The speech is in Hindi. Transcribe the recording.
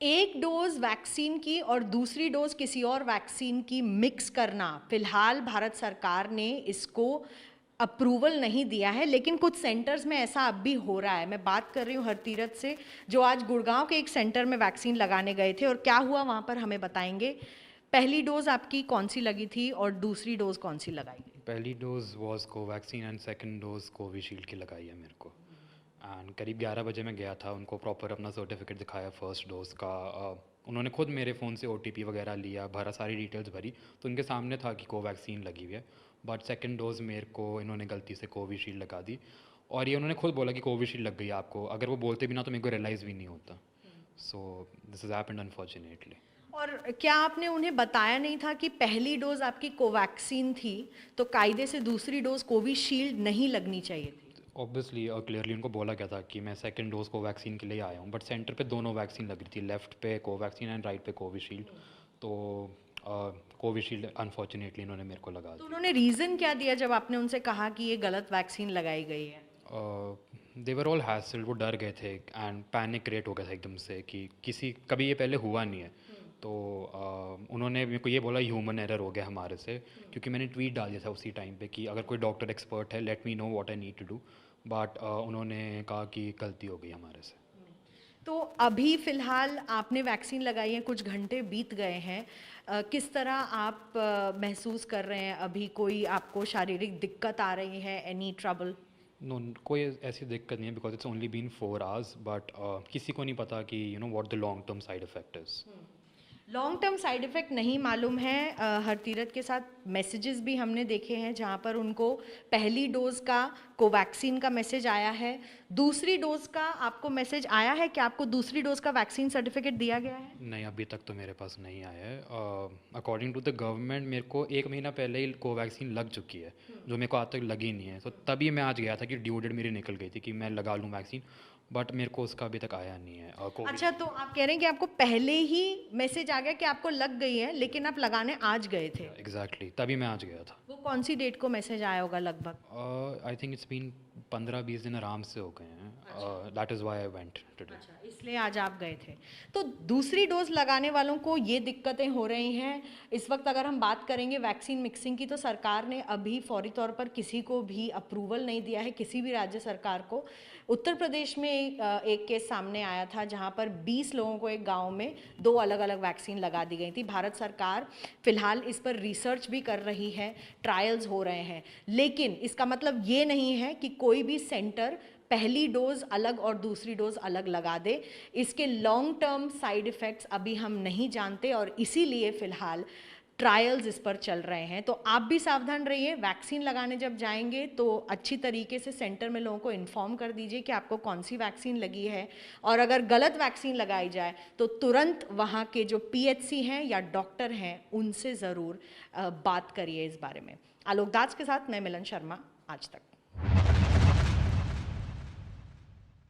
एक डोज वैक्सीन की और दूसरी डोज किसी और वैक्सीन की मिक्स करना, फिलहाल भारत सरकार ने इसको अप्रूवल नहीं दिया है, लेकिन कुछ सेंटर्स में ऐसा अब भी हो रहा है। मैं बात कर रही हूँ हरतीरथ से, जो आज गुड़गांव के एक सेंटर में वैक्सीन लगाने गए थे, और क्या हुआ वहाँ पर हमें बताएंगे। पहली डोज आपकी कौन सी लगी थी और दूसरी डोज कौन सी लगाई गई? पहली dose was Covaxin and second dose Covishield की लगाई है मेरे को। एंड करीब 11 बजे मैं गया था, उनको प्रॉपर अपना सर्टिफिकेट दिखाया फर्स्ट डोज का। उन्होंने खुद मेरे फ़ोन से OTP वगैरह लिया, भरा, सारी डिटेल्स भरी, तो उनके सामने था कि कोवैक्सीन लगी हुई है। बट सेकंड डोज मेरे को इन्होंने गलती से कोविशील्ड लगा दी, और ये उन्होंने खुद बोला कि कोविशील्ड लग गई है आपको। अगर वो बोलते भी ना तो मेरे को रियलाइज़ भी नहीं होता। So this is happened unfortunately. और क्या आपने उन्हें बताया नहीं था कि पहली डोज आपकी कोवैक्सीन थी, तो कायदे से दूसरी डोज कोविशील्ड नहीं लगनी चाहिए थी? ऑब्वियसली और क्लियरली उनको बोला गया था कि मैं सेकंड डोज कोवैक्सीन के लिए आया हूँ, बट सेंटर पे दोनों वैक्सीन लग रही थी, लेफ्ट पे कोवैक्सीन एंड राइट पे कोविशील्ड। तो कोविशील्ड अनफॉर्चुनेटली इन्होंने मेरे को लगा तो दी। उन्होंने रीज़न क्या दिया जब आपने उनसे कहा कि ये गलत वैक्सीन लगाई गई है? देवर ऑल हैसल, वो डर गए थे एंड पैनिक क्रिएट हो गया था एकदम से कि किसी कभी ये पहले हुआ नहीं है। तो उन्होंने मेरे को ये बोला ह्यूमन एरर हो गया हमारे से, क्योंकि मैंने ट्वीट डाल दिया था उसी टाइम पे कि अगर कोई डॉक्टर एक्सपर्ट है let me know what I need to do. But उन्होंने कहा कि गलती हो गई हमारे से। तो अभी फ़िलहाल आपने वैक्सीन लगाई है, कुछ घंटे बीत गए हैं। किस तरह आप महसूस कर रहे हैं अभी? कोई आपको शारीरिक दिक्कत आ रही है, एनी ट्रबल? नो, कोई ऐसी दिक्कत नहीं है, because it's only been 4 hours. But किसी को नहीं पता कि you know what the long term side effect is. Long term side effect नहीं मालूम है। हरतीरथ के साथ मैसेजेस भी हमने देखे हैं जहाँ पर उनको पहली डोज़ का कोवैक्सीन का मैसेज आया है, दूसरी डोज़ का आपको मैसेज आया है कि आपको दूसरी डोज़ का वैक्सीन सर्टिफिकेट दिया गया है? नहीं, अभी तक तो मेरे पास नहीं आया है। अकॉर्डिंग टू द गवर्नमेंट मेरे को 1 महीना पहले ही कोवैक्सीन लग चुकी है, जो मेरे को आज तक लगी नहीं है। तो तभी मैं आज गया था कि ड्यू डेट मेरी निकल गई थी कि मैं लगा लूँ वैक्सीन, बट मेरे को उसका अभी तक आया नहीं है। अच्छा, तो आप कह रहे हैं कि आपको पहले ही मैसेज आ गया कि आपको लग गई है, लेकिन आप लगाने आज गए थे। एग्जैक्टली, तभी मैं आज गया था। वो कौन सी डेट को मैसेज आया होगा लगभग? आई थिंक इट्स बीन 15-20 दिन आराम से हो गए हैं। That is why I went today. अच्छा, इसलिए आज आप गए थे। तो दूसरी डोज लगाने वालों को ये दिक्कतें हो रही हैं। इस वक्त अगर हम बात करेंगे वैक्सीन मिक्सिंग की, तो सरकार ने अभी फौरी तौर पर किसी को भी अप्रूवल नहीं दिया है, किसी भी राज्य सरकार को। उत्तर प्रदेश में एक केस सामने आया था जहां पर 20 लोगों को एक गांव में 2 अलग अलग वैक्सीन लगा दी गई थी। भारत सरकार फिलहाल इस पर रिसर्च भी कर रही है, ट्रायल्स हो रहे हैं, लेकिन इसका मतलब ये नहीं है कि कोई भी सेंटर पहली डोज अलग और दूसरी डोज अलग लगा दे। इसके लॉन्ग टर्म साइड इफ़ेक्ट्स अभी हम नहीं जानते, और इसीलिए फ़िलहाल ट्रायल्स इस पर चल रहे हैं। तो आप भी सावधान रहिए, वैक्सीन लगाने जब जाएंगे तो अच्छी तरीके से सेंटर में लोगों को इन्फॉर्म कर दीजिए कि आपको कौन सी वैक्सीन लगी है, और अगर गलत वैक्सीन लगाई जाए तो तुरंत वहाँ के जो PHC हैं या डॉक्टर हैं उनसे ज़रूर बात करिए इस बारे में। आलोक दास के साथ मैं मिलन शर्मा, आज तक।